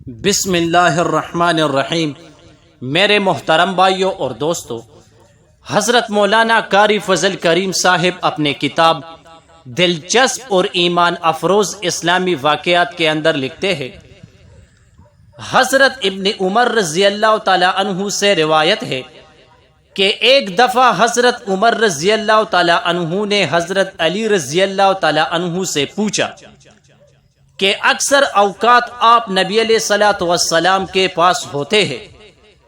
بسم اللہ الرحمن الرحیم۔ میرے محترم بھائیوں اور دوستو، حضرت مولانا قاری فضل کریم صاحب اپنے کتاب دلچسپ اور ایمان افروز اسلامی واقعات کے اندر لکھتے ہیں، حضرت ابن عمر رضی اللہ تعالی عنہ سے روایت ہے کہ ایک دفعہ حضرت عمر رضی اللہ تعالی عنہ نے حضرت علی رضی اللہ تعالی عنہ سے پوچھا کہ اکثر اوقات آپ نبی علیہ الصلوۃ والسلام کے پاس ہوتے ہیں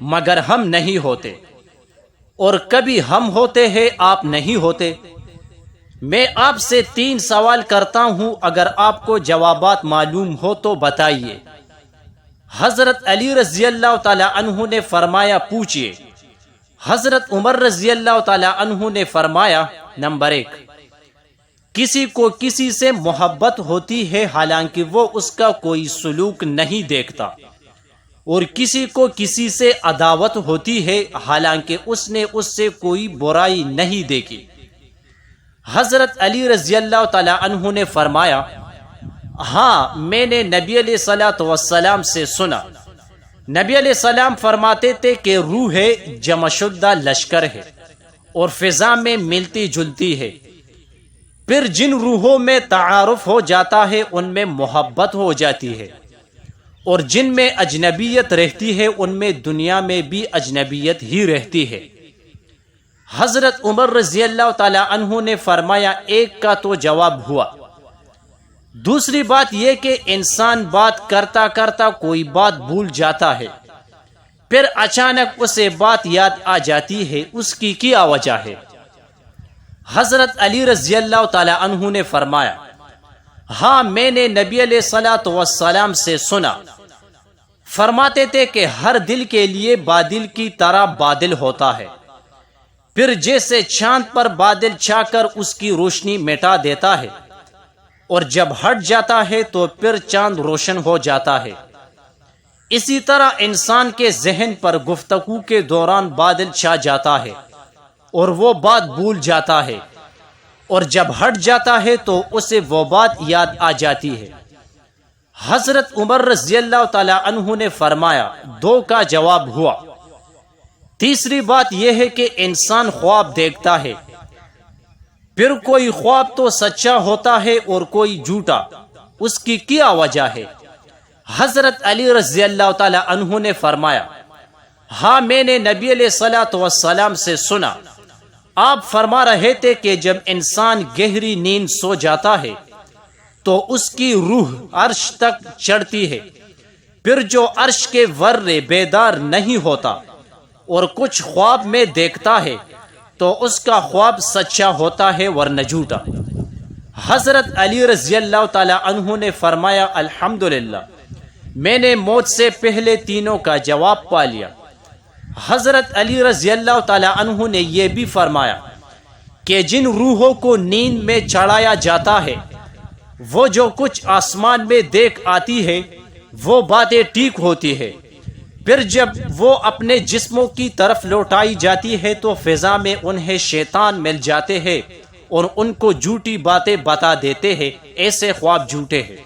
مگر ہم نہیں ہوتے، اور کبھی ہم ہوتے ہیں آپ نہیں ہوتے۔ میں آپ سے 3 سوال کرتا ہوں، اگر آپ کو جوابات معلوم ہو تو بتائیے۔ حضرت علی رضی اللہ تعالی عنہ نے فرمایا پوچھئے۔ حضرت عمر رضی اللہ تعالی عنہ نے فرمایا، نمبر 1، کسی کو کسی سے محبت ہوتی ہے حالانکہ وہ اس کا کوئی سلوک نہیں دیکھتا، اور کسی کو کسی سے عداوت ہوتی ہے حالانکہ اس نے اس سے کوئی برائی نہیں دیکھی۔ حضرت علی رضی اللہ تعالی عنہ نے فرمایا، ہاں میں نے نبی علیہ الصلوۃ والسلام سے سنا۔ نبی علیہ السلام فرماتے تھے کہ روح جمع شدہ لشکر ہے اور فضا میں ملتی جلتی ہے، پھر جن روحوں میں تعارف ہو جاتا ہے ان میں محبت ہو جاتی ہے، اور جن میں اجنبیت رہتی ہے ان میں دنیا میں بھی اجنبیت ہی رہتی ہے۔ حضرت عمر رضی اللہ تعالی عنہ نے فرمایا، ایک کا تو جواب ہوا۔ دوسری بات یہ کہ انسان بات کرتا کرتا کوئی بات بھول جاتا ہے، پھر اچانک اسے بات یاد آ جاتی ہے، اس کی کیا وجہ ہے؟ حضرت علی رضی اللہ تعالی عنہ نے فرمایا، ہاں میں نے نبی علیہ الصلوۃ والسلام سے سنا، فرماتے تھے کہ ہر دل کے لیے بادل کی طرح بادل ہوتا ہے، پھر جیسے چاند پر بادل چھا کر اس کی روشنی مٹا دیتا ہے، اور جب ہٹ جاتا ہے تو پھر چاند روشن ہو جاتا ہے، اسی طرح انسان کے ذہن پر گفتگو کے دوران بادل چھا جاتا ہے اور وہ بات بھول جاتا ہے، اور جب ہٹ جاتا ہے تو اسے وہ بات یاد آ جاتی ہے۔ حضرت عمر رضی اللہ تعالی عنہ نے فرمایا، 2 کا جواب ہوا۔ تیسری بات یہ ہے کہ انسان خواب دیکھتا ہے، پھر کوئی خواب تو سچا ہوتا ہے اور کوئی جھوٹا، اس کی کیا وجہ ہے؟ حضرت علی رضی اللہ تعالی عنہ نے فرمایا، ہاں میں نے نبی علیہ الصلوۃ والسلام سے سنا، آپ فرما رہے تھے کہ جب انسان گہری نیند سو جاتا ہے تو اس کی روح عرش تک چڑھتی ہے، پھر جو عرش کے ورے بیدار نہیں ہوتا اور کچھ خواب میں دیکھتا ہے تو اس کا خواب سچا ہوتا ہے ورنہ جھوٹا۔ حضرت علی رضی اللہ تعالی عنہ نے فرمایا، الحمدللہ میں نے موت سے پہلے تینوں کا جواب پا لیا۔ حضرت علی رضی اللہ تعالی عنہ نے یہ بھی فرمایا کہ جن روحوں کو نیند میں چڑھایا جاتا ہے، وہ جو کچھ آسمان میں دیکھ آتی ہے وہ باتیں ٹھیک ہوتی ہے، پھر جب وہ اپنے جسموں کی طرف لوٹائی جاتی ہے تو فضا میں انہیں شیطان مل جاتے ہیں اور ان کو جھوٹی باتیں بتا دیتے ہیں، ایسے خواب جھوٹے ہیں۔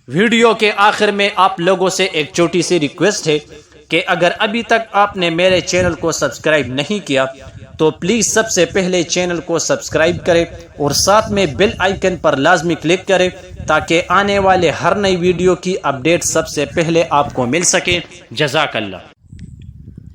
ویڈیو کے آخر میں آپ لوگوں سے ایک چھوٹی سی ریکویسٹ ہے کہ اگر ابھی تک آپ نے میرے چینل کو سبسکرائب نہیں کیا تو پلیز سب سے پہلے چینل کو سبسکرائب کریں اور ساتھ میں بیل آئیکن پر لازمی کلک کریں تاکہ آنے والے ہر نئی ویڈیو کی اپڈیٹ سب سے پہلے آپ کو مل سکے۔ جزاک اللہ۔